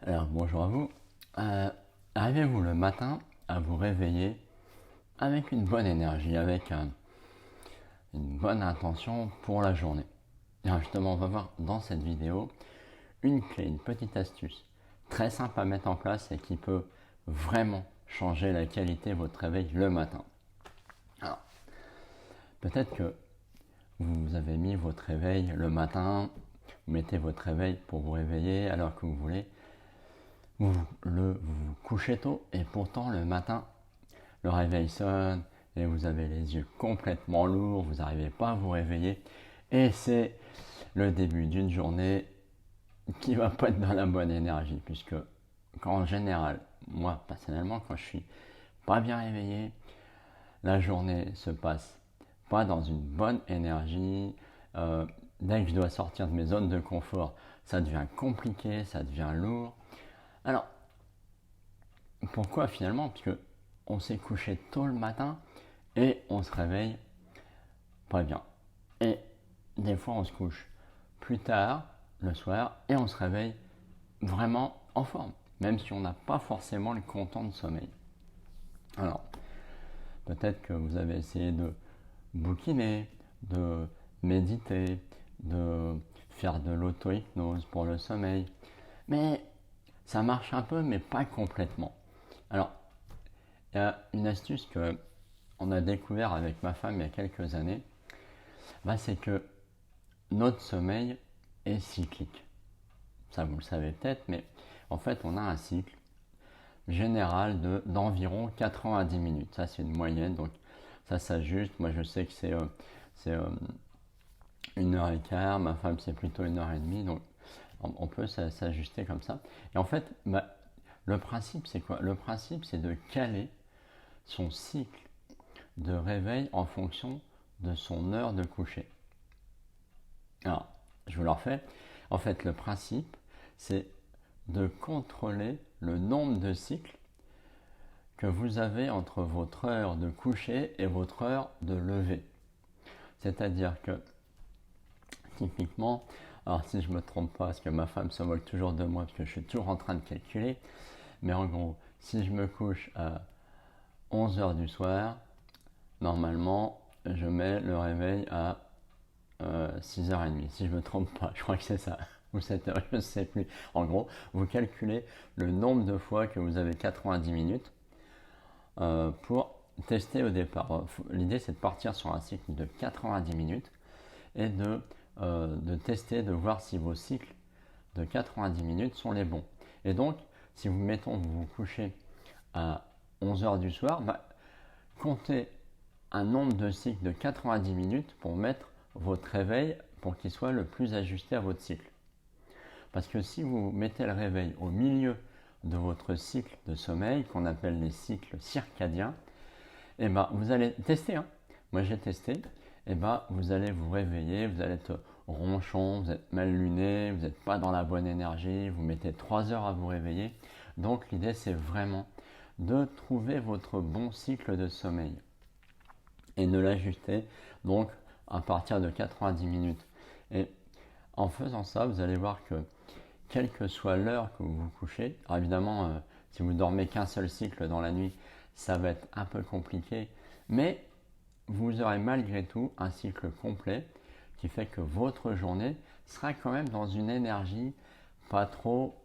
Alors bonjour à vous. Euh, Arrivez-vous le matin à vous réveiller avec une bonne énergie, avec une bonne intention pour la journée? Alors justement, on va voir dans cette vidéo une clé, une petite astuce très simple à mettre en place et qui peut vraiment changer la qualité de votre réveil le matin. Alors, peut-être que vous avez mis votre réveil le matin, vous mettez votre réveil pour vous réveiller alors que vous voulez. Vous vous couchez tôt et pourtant le matin, le réveil sonne et vous avez les yeux complètement lourds, vous n'arrivez pas à vous réveiller et c'est le début d'une journée qui va pas être dans la bonne énergie puisque en général, moi personnellement, quand je suis pas bien réveillé, la journée se passe pas dans une bonne énergie. Dès que je dois sortir de mes zones de confort, ça devient compliqué, ça devient lourd. Alors, pourquoi finalement? Parce que on s'est couché tôt le matin et on se réveille pas bien. Et des fois, on se couche plus tard le soir et on se réveille vraiment en forme, même si on n'a pas forcément le content de sommeil. Alors, peut-être que vous avez essayé de bouquiner, de méditer, de faire de l'auto-hypnose pour le sommeil, mais ça marche un peu, mais pas complètement. Alors, il y a une astuce que on a découvert avec ma femme il y a quelques années, c'est que notre sommeil est cyclique. Ça, vous le savez peut-être, mais en fait, on a un cycle général d'environ 90 minutes. Ça, c'est une moyenne, donc ça s'ajuste. Moi, je sais que c'est 1 heure et quart, ma femme, c'est plutôt 1 heure et demie, donc on peut s'ajuster comme ça. Et en fait, le principe, c'est quoi? Le principe, c'est de caler son cycle de réveil en fonction de son heure de coucher. Alors, je vous le refais. En fait, le principe, c'est de contrôler le nombre de cycles que vous avez entre votre heure de coucher et votre heure de lever. C'est-à-dire que, typiquement, alors si je ne me trompe pas, parce que ma femme se moque toujours de moi, parce que je suis toujours en train de calculer, mais en gros, si je me couche à 11 heures du soir, normalement, je mets le réveil à 6h30, si je ne me trompe pas, je crois que c'est ça, ou 7h, je ne sais plus. En gros, vous calculez le nombre de fois que vous avez 90 minutes pour tester au départ. L'idée, c'est de partir sur un cycle de 90 minutes et de tester, de voir si vos cycles de 90 minutes sont les bons. Et donc, si vous mettons, vous vous couchez à 11 heures du soir, comptez un nombre de cycles de 90 minutes pour mettre votre réveil pour qu'il soit le plus ajusté à votre cycle. Parce que si vous mettez le réveil au milieu de votre cycle de sommeil, qu'on appelle les cycles circadiens, vous allez tester. Moi j'ai testé. Vous allez vous réveiller, vous allez être ronchon, vous êtes mal luné, vous n'êtes pas dans la bonne énergie, vous mettez 3 heures à vous réveiller. Donc l'idée c'est vraiment de trouver votre bon cycle de sommeil et de l'ajuster donc à partir de 90 minutes. Et en faisant ça, vous allez voir que quelle que soit l'heure que vous vous couchez, alors évidemment, si vous dormez qu'un seul cycle dans la nuit, ça va être un peu compliqué, mais vous aurez malgré tout un cycle complet qui fait que votre journée sera quand même dans une énergie pas trop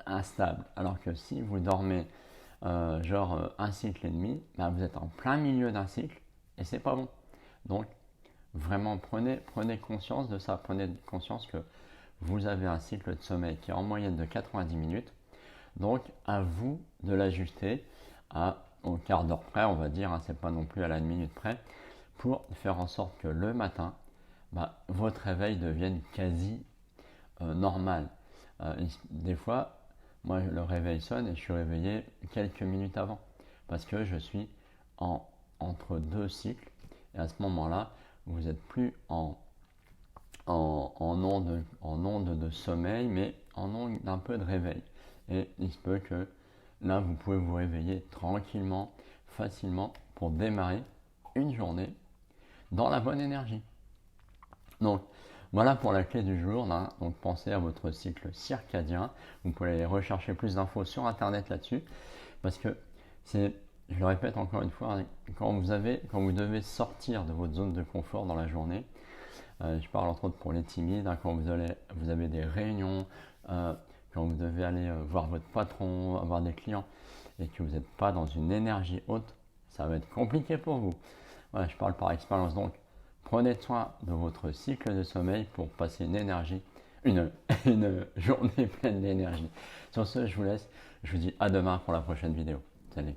instable. Alors que si vous dormez un cycle et demi, vous êtes en plein milieu d'un cycle et c'est pas bon. Donc vraiment prenez conscience de ça, prenez conscience que vous avez un cycle de sommeil qui est en moyenne de 90 minutes. Donc à vous de l'ajuster au quart d'heure près, on va dire, c'est pas non plus à la minute près, pour faire en sorte que le matin, votre réveil devienne quasi normal. Des fois, moi le réveil sonne et je suis réveillé quelques minutes avant parce que je suis entre deux cycles et à ce moment-là, vous n'êtes plus en onde de sommeil, mais en onde d'un peu de réveil. Et il se peut que là, vous pouvez vous réveiller tranquillement, facilement, pour démarrer une journée dans la bonne énergie. Donc, Voilà pour la clé du jour. Là. Donc pensez à votre cycle circadien. Vous pouvez aller rechercher plus d'infos sur internet là-dessus. Parce que c'est, je le répète encore une fois, quand vous devez sortir de votre zone de confort dans la journée, je parle entre autres pour les timides, hein, quand vous avez des réunions, quand vous devez aller voir votre patron, avoir des clients, et que vous n'êtes pas dans une énergie haute, ça va être compliqué pour vous. Voilà, je parle par expérience. Donc, prenez soin de votre cycle de sommeil pour passer une journée pleine d'énergie. Sur ce, je vous laisse. Je vous dis à demain pour la prochaine vidéo. Salut.